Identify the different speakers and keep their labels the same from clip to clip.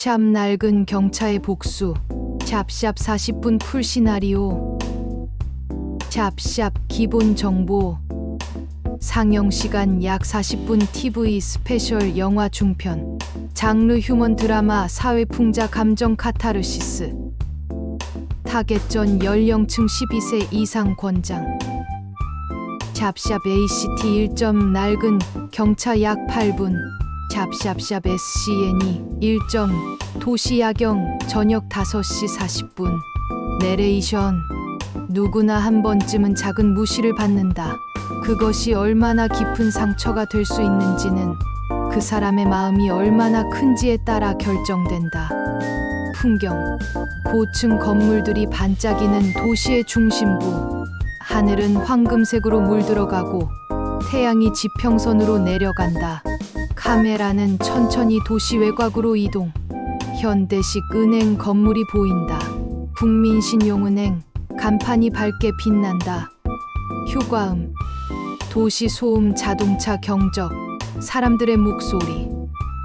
Speaker 1: 샵 낡은 경차의 복수. 샵샵 40분 풀 시나리오. 샵샵 기본 정보. 상영 시간 약 40분 TV 스페셜 영화 중편. 장르 휴먼 드라마 사회 풍자 감정 카타르시스. 타겟전 연령층 12세 이상 권장. 샵샵 ACT 1점 낡은 경차 약 8분. 샵샵샵 SCN이 1점 도시 야경 저녁 5시 40분. 내레이션. 누구나 한 번쯤은 작은 무시를 받는다. 그것이 얼마나 깊은 상처가 될 수 있는지는 그 사람의 마음이 얼마나 큰지에 따라 결정된다. 풍경. 고층 건물들이 반짝이는 도시의 중심부. 하늘은 황금색으로 물들어가고 태양이 지평선으로 내려간다. 카메라는 천천히 도시 외곽으로 이동. 현대식 은행 건물이 보인다. 국민신용은행 간판이 밝게 빛난다. 휴가음. 도시 소음, 자동차 경적, 사람들의 목소리.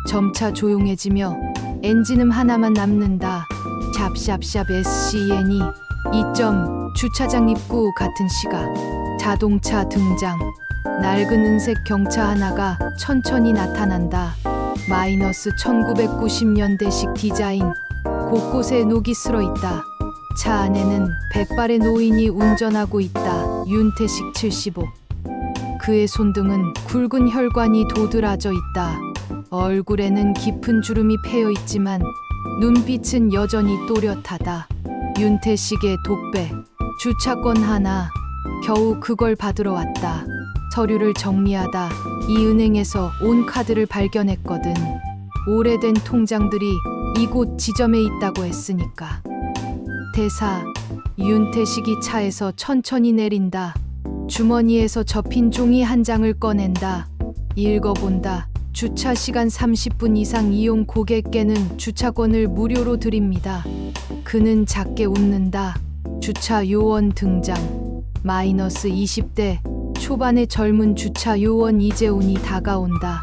Speaker 1: 점차 조용해지며 엔진음 하나만 남는다. 샵샵샵 SCN이 2점 주차장 입구 같은 시각. 자동차 등장. 낡은 은색 경차 하나가 천천히 나타난다. 마이너스 1990년대식 디자인. 곳곳에 녹이 슬어 있다. 차 안에는 백발의 노인이 운전하고 있다. 윤태식 75. 그의 손등은 굵은 혈관이 도드라져 있다. 얼굴에는 깊은 주름이 패여 있지만 눈빛은 여전히 또렷하다. 윤태식의 독배. 주차권 하나. 겨우 그걸 받으러 왔다. 서류를 정리하다 이 은행에서 온 카드를 발견했거든. 오래된 통장들이 이곳 지점에 있다고 했으니까. 대사. 윤태식이 차에서 천천히 내린다. 주머니에서 접힌 종이 한 장을 꺼낸다. 읽어본다. 주차 시간 30분 이상 이용 고객께는 주차권을 무료로 드립니다. 그는 작게 웃는다. 주차 요원 등장. 마이너스 20대 초반의 젊은 주차 요원 이재훈이 다가온다.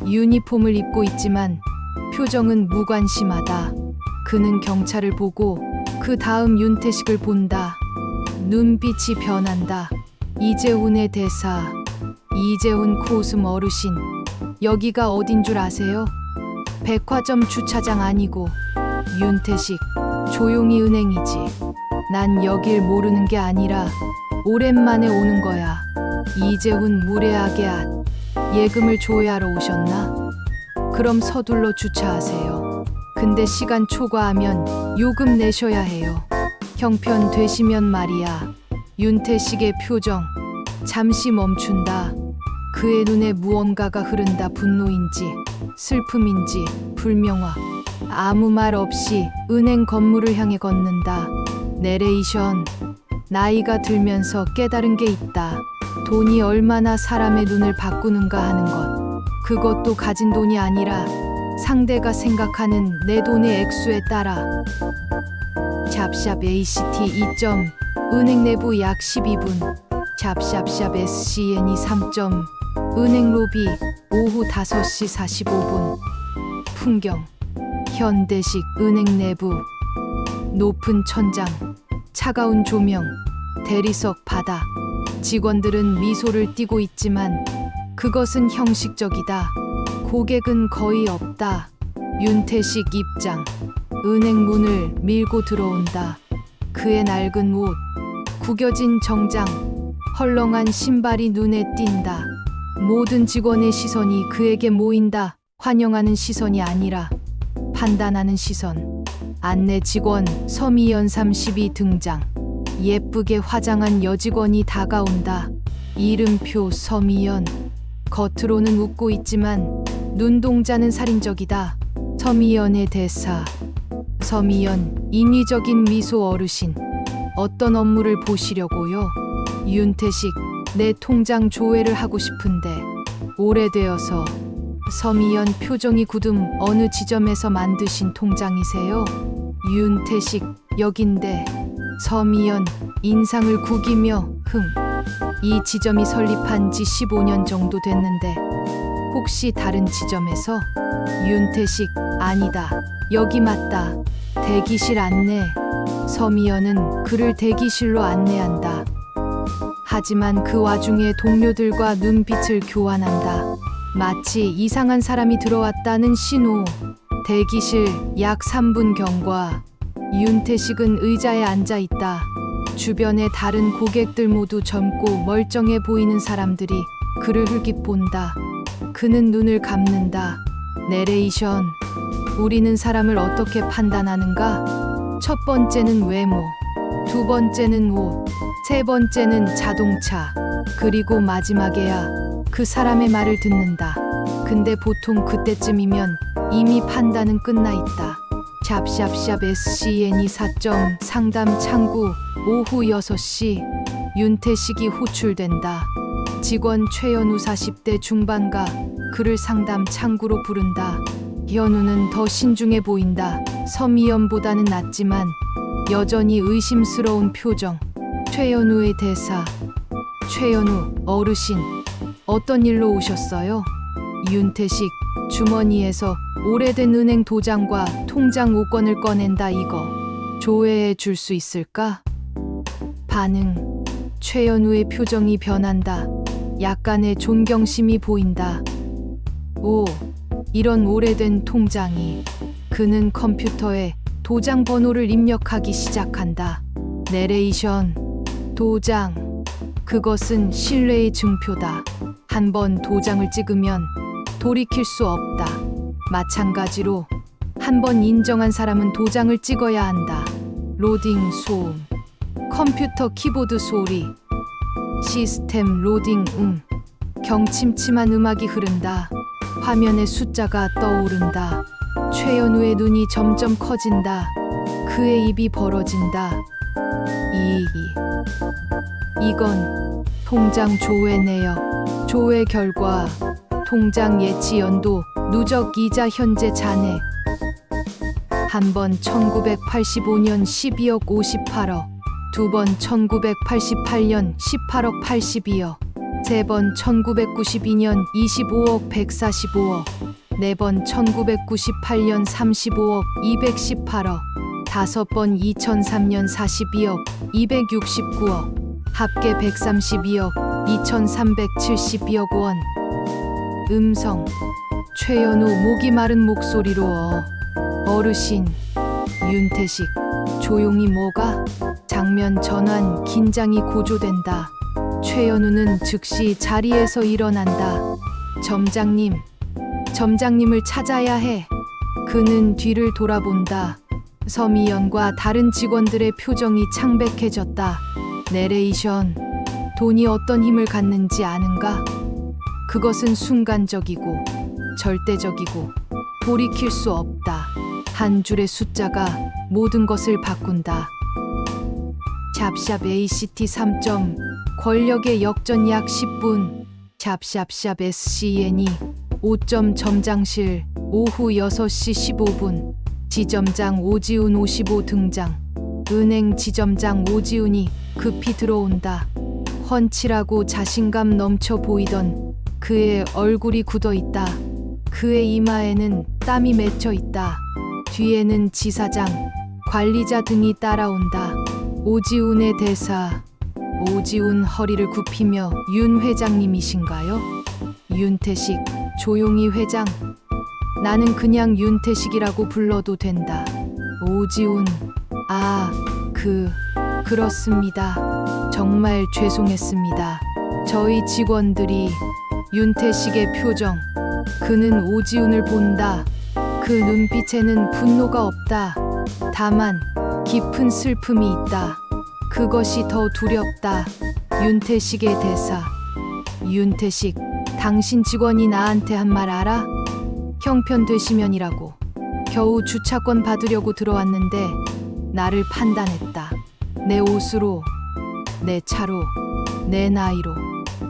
Speaker 1: 유니폼을 입고 있지만 표정은 무관심하다. 그는 경찰을 보고 그 다음 윤태식을 본다. 눈빛이 변한다. 이재훈의 대사. 이재훈 코웃음 어르신. 여기가 어딘 줄 아세요? 백화점 주차장 아니고. 윤태식. 조용히 은행이지. 난 여길 모르는 게 아니라 오랜만에 오는 거야. 이재훈 무례하게 예금을 조회하러 오셨나? 그럼 서둘러 주차하세요. 근데 시간 초과하면 요금 내셔야 해요. 형편 되시면 말이야. 윤태식의 표정. 잠시 멈춘다. 그의 눈에 무언가가 흐른다. 분노인지 슬픔인지 불명화. 아무 말 없이 은행 건물을 향해 걷는다. 내레이션. 나이가 들면서 깨달은 게 있다. 돈이 얼마나 사람의 눈을 바꾸는가 하는 것. 그것도 가진 돈이 아니라 상대가 생각하는 내 돈의 액수에 따라. 샵샵 ACT 2점 은행 내부 약 12분. 샵샵샵 SCN이 3점 은행 로비 오후 5시 45분. 풍경. 현대식 은행 내부. 높은 천장, 차가운 조명, 대리석 바닥. 직원들은 미소를 띠고 있지만 그것은 형식적이다. 고객은 거의 없다. 윤태식 입장. 은행 문을 밀고 들어온다. 그의 낡은 옷, 구겨진 정장, 헐렁한 신발이 눈에 띈다. 모든 직원의 시선이 그에게 모인다. 환영하는 시선이 아니라 판단하는 시선. 안내 직원 서미연 32 등장. 예쁘게 화장한 여직원이 다가온다. 이름표 서미연. 겉으로는 웃고 있지만 눈동자는 살인적이다. 서미연의 대사. 서미연. 인위적인 미소 어르신. 어떤 업무를 보시려고요? 윤태식. 내 통장 조회를 하고 싶은데 오래되어서. 서미연. 표정이 굳음. 어느 지점에서 만드신 통장이세요? 윤태식. 여긴데. 서미연. 인상을 구기며 이 지점이 설립한 지 15년 정도 됐는데 혹시 다른 지점에서? 윤태식. 아니다. 여기 맞다. 대기실 안내. 서미연은 그를 대기실로 안내한다. 하지만 그 와중에 동료들과 눈빛을 교환한다. 마치 이상한 사람이 들어왔다는 신호. 대기실 약 3분 경과. 윤태식은 의자에 앉아 있다. 주변의 다른 고객들 모두 젊고 멀쩡해 보이는 사람들이 그를 흘깃 본다. 그는 눈을 감는다. 내레이션. 우리는 사람을 어떻게 판단하는가? 첫 번째는 외모, 두 번째는 옷, 세 번째는 자동차, 그리고 마지막에야 그 사람의 말을 듣는다. 근데 보통 그때쯤이면 이미 판단은 끝나 있다. 샵샵샵 SCN이 4점 상담 창구. 오후 6시 윤태식이 호출된다. 직원 최연우 40대 중반가 그를 상담 창구로 부른다. 현우는 더 신중해 보인다. 서미연보다는 낫지만 여전히 의심스러운 표정. 최연우의 대사. 최연우 어르신, 어떤 일로 오셨어요? 윤태식 주머니에서 오래된 은행 도장과 통장 5건을 꺼낸다. 이거 조회해 줄 수 있을까? 반응. 최연우의 표정이 변한다. 약간의 존경심이 보인다. 오, 이런 오래된 통장이. 그는 컴퓨터에 도장 번호를 입력하기 시작한다. 내레이션. 도장. 그것은 신뢰의 증표다. 한번 도장을 찍으면 돌이킬 수 없다. 마찬가지로 한번 인정한 사람은 도장을 찍어야 한다. 로딩 소음. 컴퓨터 키보드 소리. 시스템 로딩. 경침침한 음악이 흐른다. 화면에 숫자가 떠오른다. 최연우의 눈이 점점 커진다. 그의 입이 벌어진다. 이건 통장 조회 내역. 조회 결과. 통장 예치 연도, 누적 이자 현재 잔액. 한 번 1985년 12억 58억. 두 번 1988년 18억 82억. 세 번 1992년 25억 145억. 네 번 1998년 35억 218억. 다섯 번 2003년 42억 269억. 합계 132억 2372억 원. 음성. 최연우 목이 마른 목소리로 어르신. 윤태식. 조용히 뭐가? 장면 전환. 긴장이 고조된다. 최연우는 즉시 자리에서 일어난다. 점장님을 찾아야 해. 그는 뒤를 돌아본다. 서미연과 다른 직원들의 표정이 창백해졌다. 내레이션. 돈이 어떤 힘을 갖는지 아는가? 그것은 순간적이고 절대적이고 돌이킬 수 없다. 한 줄의 숫자가 모든 것을 바꾼다. 샵샵 ACT 3점. 권력의 역전 약 10분. 샵샵샵 SCN이 5점. 점장실. 오후 6시 15분. 지점장 오지훈 55 등장. 은행 지점장 오지훈이 급히 들어온다. 훤칠하고 자신감 넘쳐 보이던 그의 얼굴이 굳어 있다. 그의 이마에는 땀이 맺혀 있다. 뒤에는 지사장, 관리자 등이 따라온다. 오지훈의 대사. 오지훈 허리를 굽히며 윤 회장님이신가요? 윤태식. 조용히 회장. 나는 그냥 윤태식이라고 불러도 된다. 오지훈. 그렇습니다. 정말 죄송했습니다. 저희 직원들이. 윤태식의 표정. 그는 오지훈을 본다. 그 눈빛에는 분노가 없다. 다만 깊은 슬픔이 있다. 그것이 더 두렵다. 윤태식의 대사. 윤태식. 당신 직원이 나한테 한 말 알아? 형편 되시면이라고. 겨우 주차권 받으려고 들어왔는데 나를 판단했다. 내 옷으로, 내 차로, 내 나이로.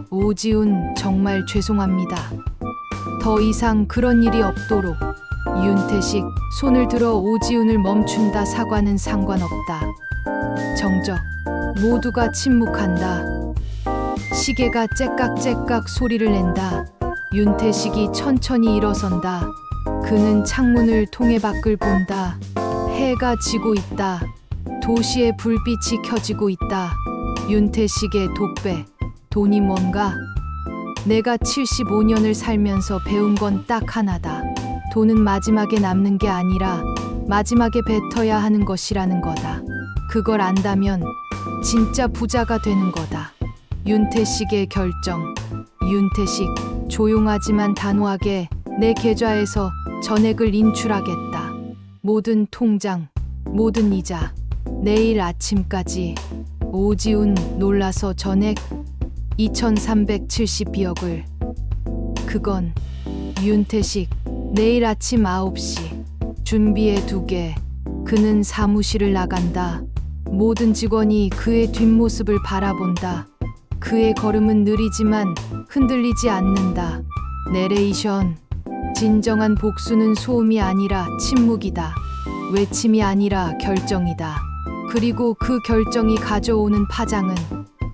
Speaker 1: 오지훈, 정말 죄송합니다. 더 이상 그런 일이 없도록. 윤태식. 손을 들어 오지훈을 멈춘다. 사과는 상관없다. 정적. 모두가 침묵한다. 시계가 째깍째깍 소리를 낸다. 윤태식이 천천히 일어선다. 그는 창문을 통해 밖을 본다. 해가 지고 있다. 도시의 불빛이 켜지고 있다. 윤태식의 독배. 돈이 뭔가? 내가 75년을 살면서 배운 건 딱 하나다. 돈은 마지막에 남는 게 아니라 마지막에 뱉어야 하는 것이라는 거다. 그걸 안다면 진짜 부자가 되는 거다. 윤태식의 결정. 윤태식, 조용하지만 단호하게 내 계좌에서 전액을 인출하겠다. 모든 통장, 모든 이자, 내일 아침까지. 오지훈 놀라서 전액 2372억을. 그건 윤태식, 내일 아침 9시. 준비해 두게. 그는 사무실을 나간다. 모든 직원이 그의 뒷모습을 바라본다. 그의 걸음은 느리지만 흔들리지 않는다. 내레이션. 진정한 복수는 소음이 아니라 침묵이다. 외침이 아니라 결정이다. 그리고 그 결정이 가져오는 파장은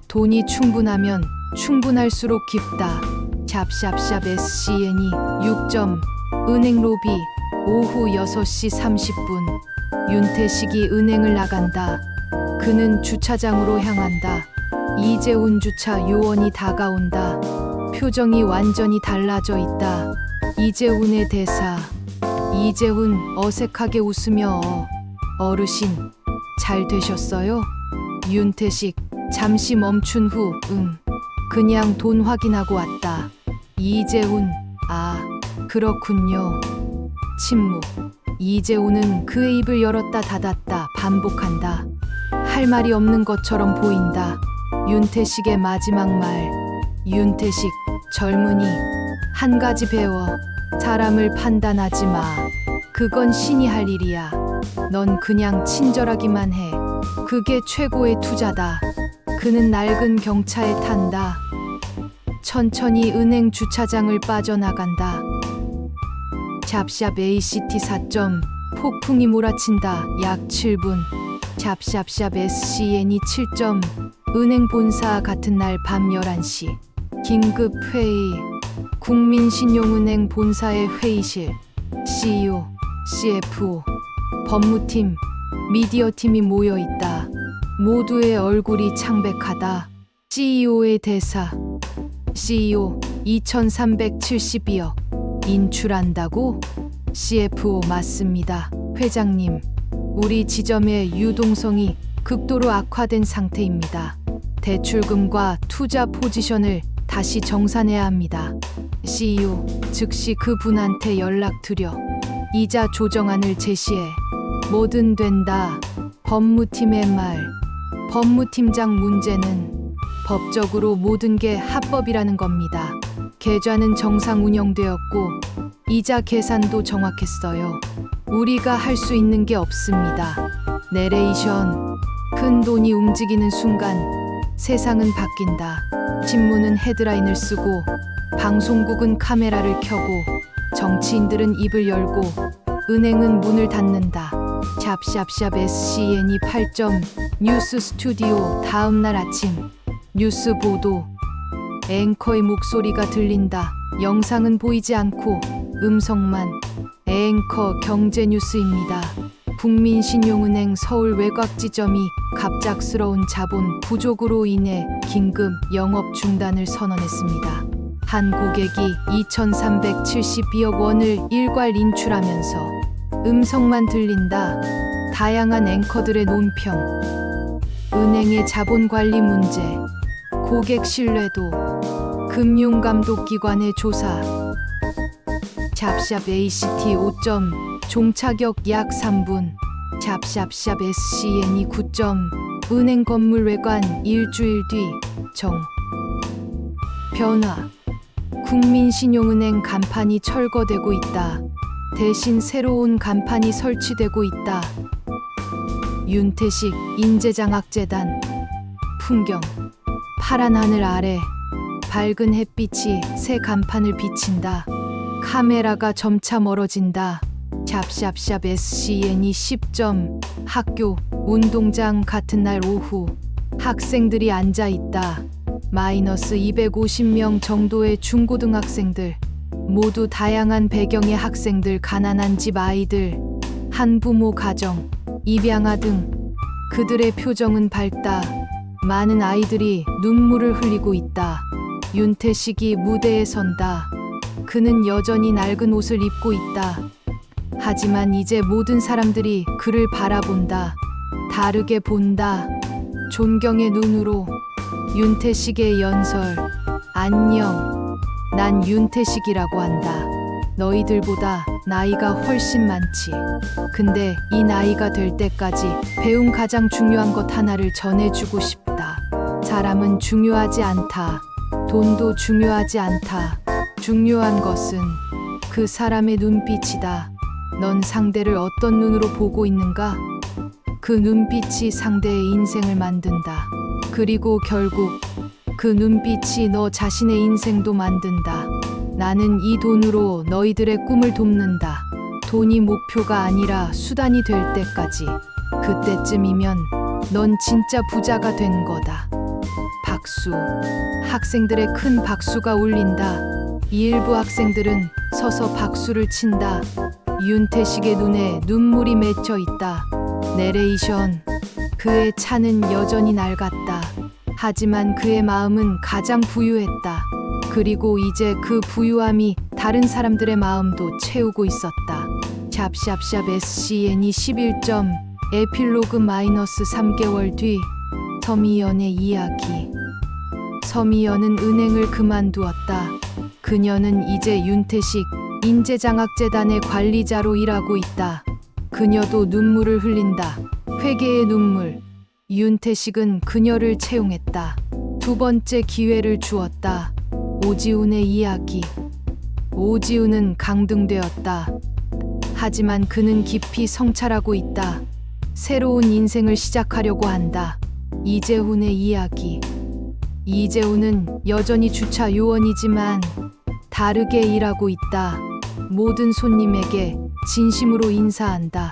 Speaker 1: 돈이 충분하면 충분할수록 깊다. 샵샵샵 SCN이 6점. 은행 로비. 오후 6시 30분. 윤태식이 은행을 나간다. 그는 주차장으로 향한다. 이재훈 주차 요원이 다가온다. 표정이 완전히 달라져 있다. 이재훈의 대사. 이재훈 어색하게 웃으며 어르신 잘 되셨어요? 윤태식 잠시 멈춘 후 그냥 돈 확인하고 왔다. 이재훈 아 그렇군요. 침묵. 이재훈은 그의 입을 열었다 닫았다 반복한다. 할 말이 없는 것처럼 보인다. 윤태식의 마지막 말. 윤태식 젊은이 한 가지 배워. 사람을 판단하지 마. 그건 신이 할 일이야. 넌 그냥 친절하기만 해. 그게 최고의 투자다. 그는 낡은 경차에 탄다. 천천히 은행 주차장을 빠져나간다. 샵샵 ACT 4점. 폭풍이 몰아친다. 약 7분. 샵샵샵 SCN이 7점. 은행 본사 같은 날 밤 11시. 긴급 회의. 국민신용은행 본사의 회의실. CEO, CFO, 법무팀, 미디어팀이 모여 있다. 모두의 얼굴이 창백하다. CEO의 대사. CEO 2372억 인출한다고? CFO 맞습니다. 회장님, 우리 지점의 유동성이 극도로 악화된 상태입니다. 대출금과 투자 포지션을 다시 정산해야 합니다. CEO, 즉시 그분한테 연락드려 이자 조정안을 제시해. 뭐든 된다. 법무팀의 말. 법무팀장 문제는 법적으로 모든 게 합법이라는 겁니다. 계좌는 정상 운영되었고 이자 계산도 정확했어요. 우리가 할 수 있는 게 없습니다. 내레이션. 큰 돈이 움직이는 순간 세상은 바뀐다. 신문은 헤드라인을 쓰고 방송국은 카메라를 켜고 정치인들은 입을 열고 은행은 문을 닫는다. 샵샵샵 SCN이 8점. 뉴스 스튜디오. 다음날 아침 뉴스 보도. 앵커의 목소리가 들린다. 영상은 보이지 않고 음성만. 앵커 경제뉴스입니다. 국민신용은행 서울 외곽지점이 갑작스러운 자본 부족으로 인해 긴급 영업 중단을 선언했습니다. 한 고객이 2372억 원을 일괄 인출하면서 음성만 들린다. 다양한 앵커들의 논평. 은행의 자본관리 문제. 고객 신뢰도. 금융감독기관의 조사. 샵샵 ACT 5점. 종착역 약 3분. 샵샵샵 SCN이 9점. 은행 건물 외관 일주일 뒤. 변화. 국민신용은행 간판이 철거되고 있다. 대신 새로운 간판이 설치되고 있다. 윤태식 인재장학재단. 풍경. 파란 하늘 아래 밝은 햇빛이 새 간판을 비친다. 카메라가 점차 멀어진다. 샵샵샵 SCN이 10점. 학교, 운동장 같은 날 오후. 학생들이 앉아 있다. 마이너스 250명 정도의 중고등학생들. 모두 다양한 배경의 학생들, 가난한 집 아이들, 한부모 가정, 입양아 등 그들의 표정은 밝다. 많은 아이들이 눈물을 흘리고 있다. 윤태식이 무대에 선다. 그는 여전히 낡은 옷을 입고 있다. 하지만 이제 모든 사람들이 그를 바라본다. 다르게 본다. 존경의 눈으로. 윤태식의 연설. 안녕. 난 윤태식이라고 한다. 너희들보다 나이가 훨씬 많지. 근데 이 나이가 될 때까지 배운 가장 중요한 것 하나를 전해주고 싶다. 사람은 중요하지 않다. 돈도 중요하지 않다. 중요한 것은 그 사람의 눈빛이다. 넌 상대를 어떤 눈으로 보고 있는가? 그 눈빛이 상대의 인생을 만든다. 그리고 결국 그 눈빛이 너 자신의 인생도 만든다. 나는 이 돈으로 너희들의 꿈을 돕는다. 돈이 목표가 아니라 수단이 될 때까지. 그때쯤이면 넌 진짜 부자가 된 거다. 박수. 학생들의 큰 박수가 울린다. 일부 학생들은 서서 박수를 친다. 윤태식의 눈에 눈물이 맺혀 있다. 내레이션. 그의 차는 여전히 낡았다. 하지만 그의 마음은 가장 부유했다. 그리고 이제 그 부유함이 다른 사람들의 마음도 채우고 있었다. 샵샵샵 SCN이 11점. 에필로그 -3개월 뒤. 서미연의 이야기. 서미연은 은행을 그만두었다. 그녀는 이제 윤태식 인재장학재단의 관리자로 일하고 있다. 그녀도 눈물을 흘린다. 회개의 눈물. 윤태식은 그녀를 채용했다. 두 번째 기회를 주었다. 오지훈의 이야기. 오지훈은 강등되었다. 하지만 그는 깊이 성찰하고 있다. 새로운 인생을 시작하려고 한다. 이재훈의 이야기. 이재훈은 여전히 주차 요원이지만 다르게 일하고 있다. 모든 손님에게 진심으로 인사한다.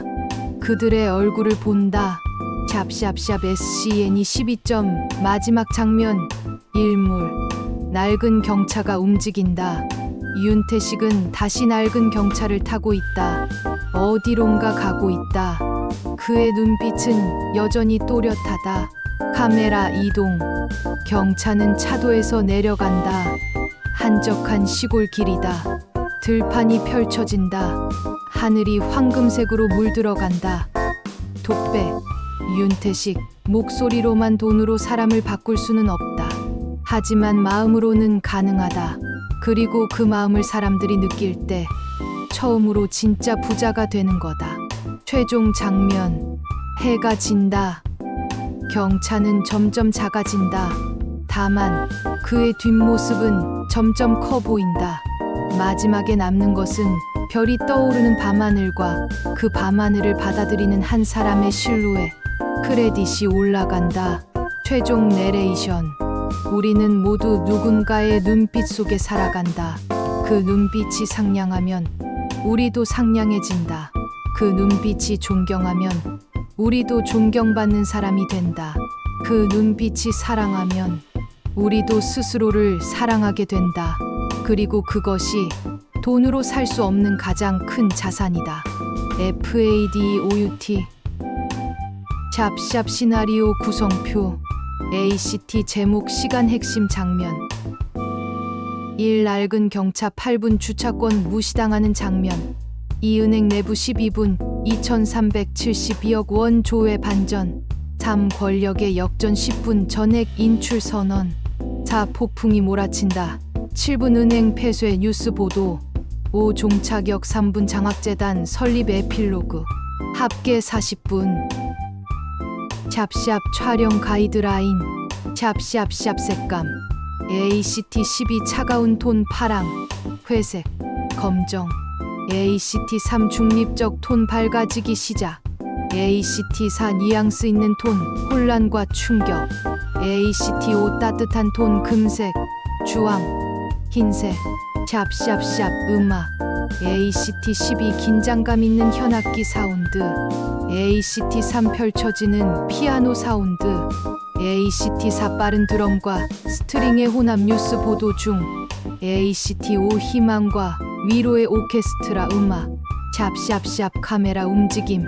Speaker 1: 그들의 얼굴을 본다. 샵샵샵 SCN이 12점. 마지막 장면. 일물. 낡은 경차가 움직인다. 윤태식은 다시 낡은 경차를 타고 있다. 어디론가 가고 있다. 그의 눈빛은 여전히 또렷하다. 카메라 이동. 경차는 차도에서 내려간다. 한적한 시골 길이다. 들판이 펼쳐진다. 하늘이 황금색으로 물들어간다. 독배. 윤태식. 목소리로만 돈으로 사람을 바꿀 수는 없다. 하지만 마음으로는 가능하다. 그리고 그 마음을 사람들이 느낄 때 처음으로 진짜 부자가 되는 거다. 최종 장면. 해가 진다. 경차는 점점 작아진다. 다만 그의 뒷모습은 점점 커 보인다. 마지막에 남는 것은 별이 떠오르는 밤하늘과 그 밤하늘을 받아들이는 한 사람의 실루엣. 크레딧이 올라간다. 최종 내레이션. 우리는 모두 누군가의 눈빛 속에 살아간다. 그 눈빛이 상냥하면 우리도 상냥해진다. 그 눈빛이 존경하면 우리도 존경받는 사람이 된다. 그 눈빛이 사랑하면 우리도 스스로를 사랑하게 된다. 그리고 그것이 돈으로 살 수 없는 가장 큰 자산이다. FADOUT. 샵샵 시나리오 구성표. ACT 제목. 시간 핵심 장면. 1. 낡은 경차 8분 주차권 무시당하는 장면. 이 은행 내부 12분 2372억 원 조회 반전. 3. 권력의 역전 10분 전액 인출 선언. 4. 폭풍이 몰아친다. 7분 은행 폐쇄 뉴스 보도. 5. 종착역 3분 장학재단 설립 에필로그. 합계 40분. 샵샵 촬영 가이드라인. 샵샵샵 색감. ACT 12 차가운 톤 파랑, 회색, 검정. ACT 3 중립적 톤 밝아지기 시작. ACT 4 뉘앙스 있는 톤 혼란과 충격. ACT 5 따뜻한 톤 금색, 주황, 흰색. 샵샵샵 음악. ACT 12 긴장감 있는 현악기 사운드. ACT 3 펼쳐지는 피아노 사운드. ACT4 빠른 드럼과 스트링의 혼합 뉴스 보도 중. ACT5 희망과 위로의 오케스트라 음악. 샵샵샵 카메라 움직임.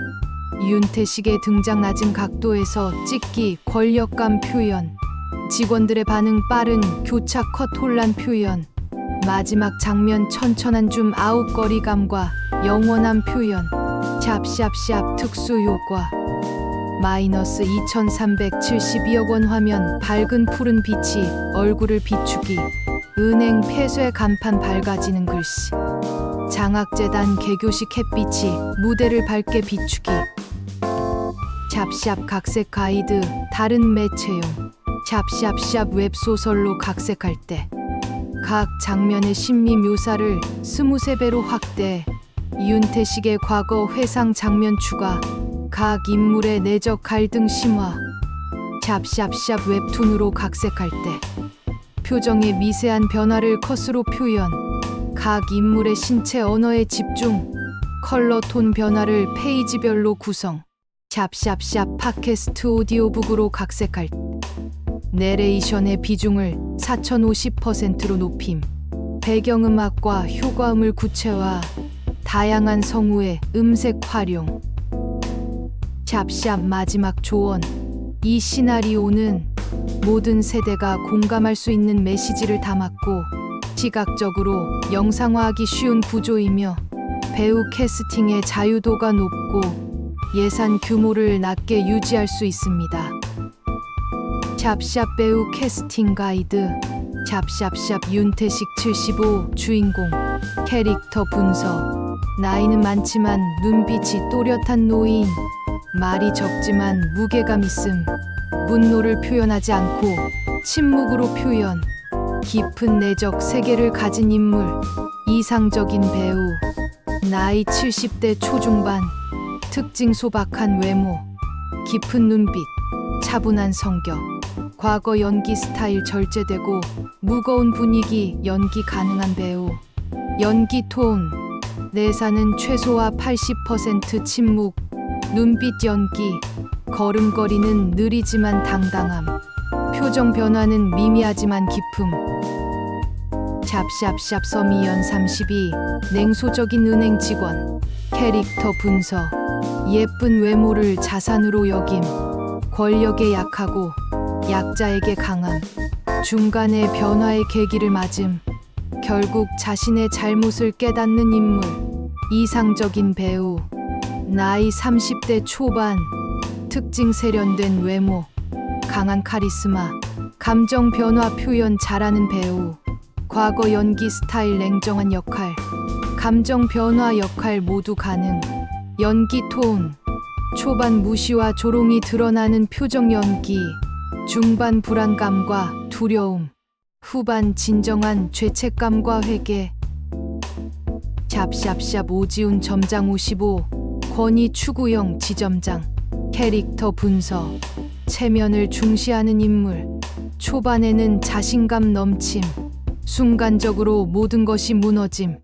Speaker 1: 윤태식의 등장 낮은 각도에서 찍기 권력감 표현. 직원들의 반응 빠른 교차 컷 혼란 표현. 마지막 장면 천천한 줌 아웃 거리감과 영원한 표현. 샵샵샵 특수 효과. 마이너스 2372억 원 화면 밝은 푸른 빛이 얼굴을 비추기. 은행 폐쇄 간판 밝아지는 글씨. 장학재단 개교식 햇빛이 무대를 밝게 비추기. 샵샵 각색 가이드 다른 매체용. 샵샵샵 웹소설로 각색할 때 각 장면의 심리 묘사를 23배로 확대. 윤태식의 과거 회상 장면 추가. 각 인물의 내적 갈등 심화. 샵샵샵 웹툰으로 각색할 때 표정의 미세한 변화를 컷으로 표현. 각 인물의 신체 언어에 집중. 컬러 톤 변화를 페이지별로 구성. 샵샵샵 팟캐스트 오디오북으로 각색할 때 내레이션의 비중을 4050%로 높임. 배경음악과 효과음을 구체화. 다양한 성우의 음색 활용. 샵샵 마지막 조언. 이 시나리오는 모든 세대가 공감할 수 있는 메시지를 담았고 시각적으로 영상화하기 쉬운 구조이며 배우 캐스팅의 자유도가 높고 예산 규모를 낮게 유지할 수 있습니다. 샵샵 배우 캐스팅 가이드. 샵샵샵 윤태식 75 주인공. 캐릭터 분석. 나이는 많지만 눈빛이 또렷한 노인. 말이 적지만 무게감 있음. 분노를 표현하지 않고 침묵으로 표현. 깊은 내적 세계를 가진 인물. 이상적인 배우. 나이 70대 초중반. 특징 소박한 외모. 깊은 눈빛. 차분한 성격. 과거 연기 스타일 절제되고 무거운 분위기 연기 가능한 배우. 연기 톤. 내사는 최소화 80% 침묵. 눈빛 연기. 걸음걸이는 느리지만 당당함. 표정 변화는 미미하지만 깊음. 샵샵샵 서미연 32 냉소적인 은행 직원. 캐릭터 분석. 예쁜 외모를 자산으로 여김. 권력에 약하고 약자에게 강함. 중간에 변화의 계기를 맞음. 결국 자신의 잘못을 깨닫는 인물. 이상적인 배우. 나이 30대 초반. 특징 세련된 외모. 강한 카리스마. 감정 변화 표현 잘하는 배우. 과거 연기 스타일 냉정한 역할. 감정 변화 역할 모두 가능. 연기 톤. 초반 무시와 조롱이 드러나는 표정 연기. 중반 불안감과 두려움. 후반 진정한 죄책감과 회개. 샵샵샵 오지훈 점장 55 권위 추구형 지점장. 캐릭터 분석. 체면을 중시하는 인물. 초반에는 자신감 넘침. 순간적으로 모든 것이 무너짐.